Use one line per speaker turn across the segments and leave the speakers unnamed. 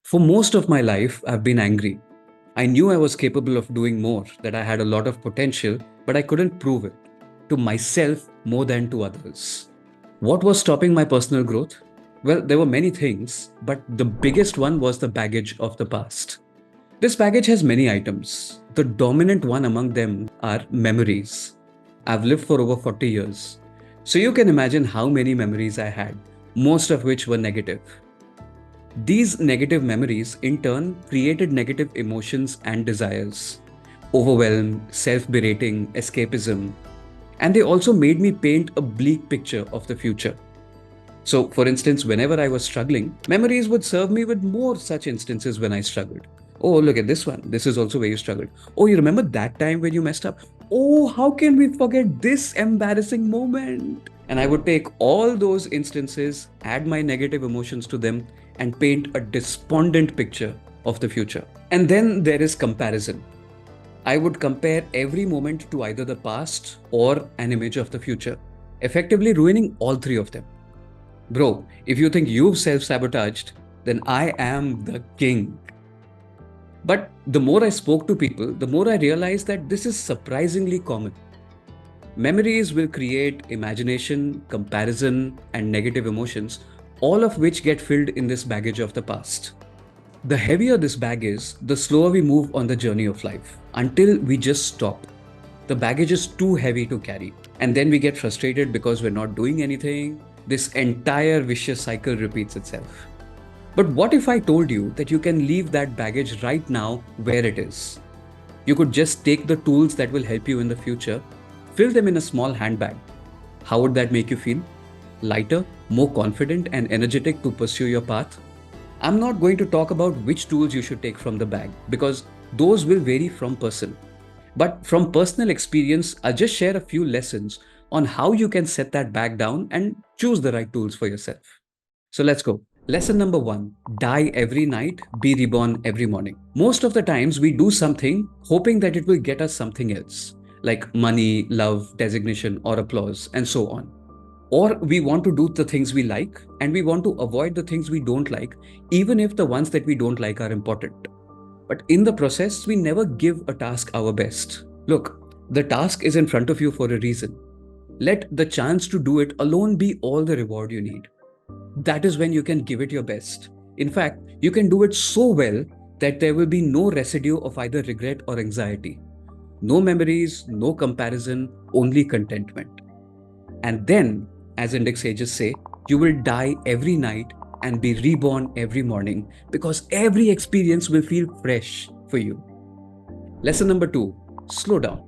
For most of my life, I've been angry. I knew I was capable of doing more, that I had a lot of potential, but I couldn't prove it to myself more than to others. What was stopping my personal growth? Well, there were many things, but the biggest one was the baggage of the past. This baggage has many items. The dominant one among them are memories. I've lived for over 40 years. So you can imagine how many memories I had, most of which were negative. These negative memories, in turn, created negative emotions and desires overwhelm, self berating, escapism, and they also made me paint a bleak picture of the future. So, for instance, whenever I was struggling, memories would serve me with more such instances when I struggled. Oh, look at this one. This is also where you struggled. Oh, you remember that time when you messed up? Oh, how can we forget this embarrassing moment? And I would take all those instances, add my negative emotions to them, and paint a despondent picture of the future. And then there is comparison. I would compare every moment to either the past or an image of the future, effectively ruining all three of them. Bro, if you think you've self sabotaged, then I am the king. But the more I spoke to people, the more I realized that this is surprisingly common. Memories will create imagination, comparison, and negative emotions, all of which get filled in this baggage of the past. The heavier this bag is, the slower we move on the journey of life, until we just stop. The baggage is too heavy to carry, and then we get frustrated because we're not doing anything. This entire vicious cycle repeats itself. But what if I told you that you can leave that baggage right now where it is? You could just take the tools that will help you in the future, fill them in a small handbag. How would that make you feel? Lighter, more confident, and energetic to pursue your path? I'm not going to talk about which tools you should take from the bag because those will vary from person. But from personal experience, I'll just share a few lessons on how you can set that bag down and choose the right tools for yourself. So let's go. Lesson number one: die every night, be reborn every morning. Most of the times we do something hoping that it will get us something else, like money, love, designation, or applause, and so on. Or we want to do the things we like and we want to avoid the things we don't like, even if the ones that we don't like are important. But in the process, we never give a task our best. Look, the task is in front of you for a reason. Let the chance to do it alone be all the reward you need. That is when you can give it your best. In fact, you can do it so well that there will be no residue of either regret or anxiety. No memories, no comparison, only contentment. And then, as index sages say, you will die every night and be reborn every morning because every experience will feel fresh for you. Lesson number two: slow down.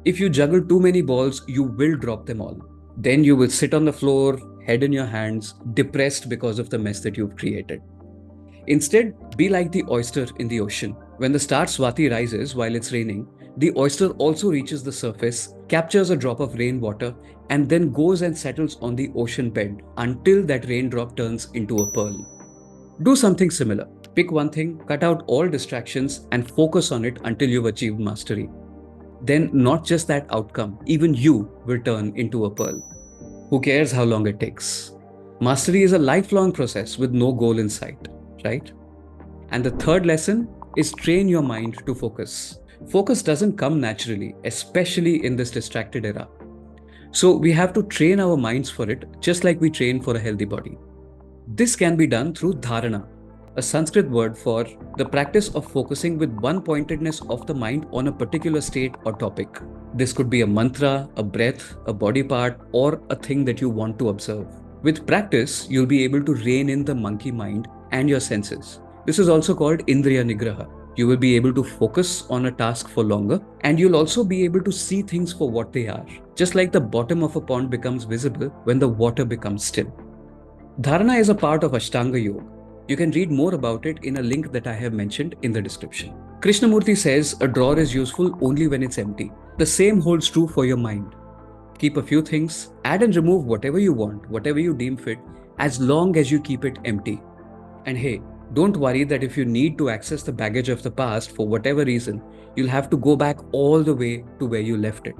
If you juggle too many balls, you will drop them all. Then you will sit on the floor, head in your hands, depressed because of the mess that you've created. Instead, be like the oyster in the ocean. When the star Swati rises while it's raining, the oyster also reaches the surface, captures a drop of rainwater, and then goes and settles on the ocean bed until that raindrop turns into a pearl. Do something similar. Pick one thing, cut out all distractions, and focus on it until you've achieved mastery. Then, not just that outcome, even you will turn into a pearl. Who cares how long it takes? Mastery is a lifelong process with no goal in sight, right? And the third lesson is train your mind to focus. Focus doesn't come naturally, especially in this distracted era. So we have to train our minds for it, just like we train for a healthy body. This can be done through dharana, a Sanskrit word for the practice of focusing with one pointedness of the mind on a particular state or topic. This could be a mantra, a breath, a body part, or a thing that you want to observe. With practice, you'll be able to rein in the monkey mind and your senses. This is also called Indriya Nigraha. You will be able to focus on a task for longer, and you'll also be able to see things for what they are, just like the bottom of a pond becomes visible when the water becomes still. Dharana is a part of Ashtanga Yoga. You can read more about it in a link that I have mentioned in the description. Krishnamurti says a drawer is useful only when it's empty. The same holds true for your mind. Keep a few things, add and remove whatever you want, whatever you deem fit, as long as you keep it empty. And hey, don't worry that if you need to access the baggage of the past for whatever reason, you'll have to go back all the way to where you left it.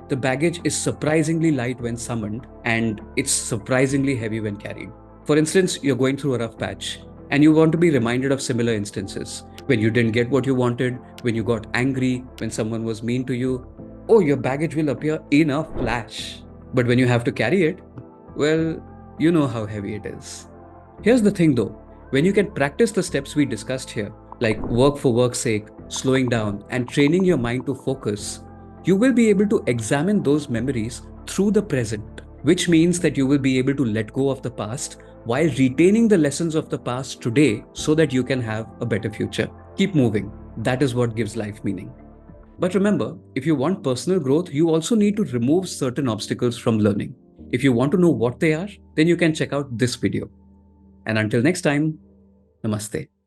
The baggage is surprisingly light when summoned, and it's surprisingly heavy when carried. For instance, you're going through a rough patch. And you want to be reminded of similar instances when you didn't get what you wanted, when you got angry, when someone was mean to you. Oh, your baggage will appear in a flash. But when you have to carry it, well, you know how heavy it is. Here's the thing though, when you can practice the steps we discussed here, like work for work's sake, slowing down, and training your mind to focus, you will be able to examine those memories through the present, which means that you will be able to let go of the past while retaining the lessons of the past today so that you can have a better future. Keep moving. That is what gives life meaning. But remember, if you want personal growth, you also need to remove certain obstacles from learning. If you want to know what they are, then you can check out this video. And until next time, namaste.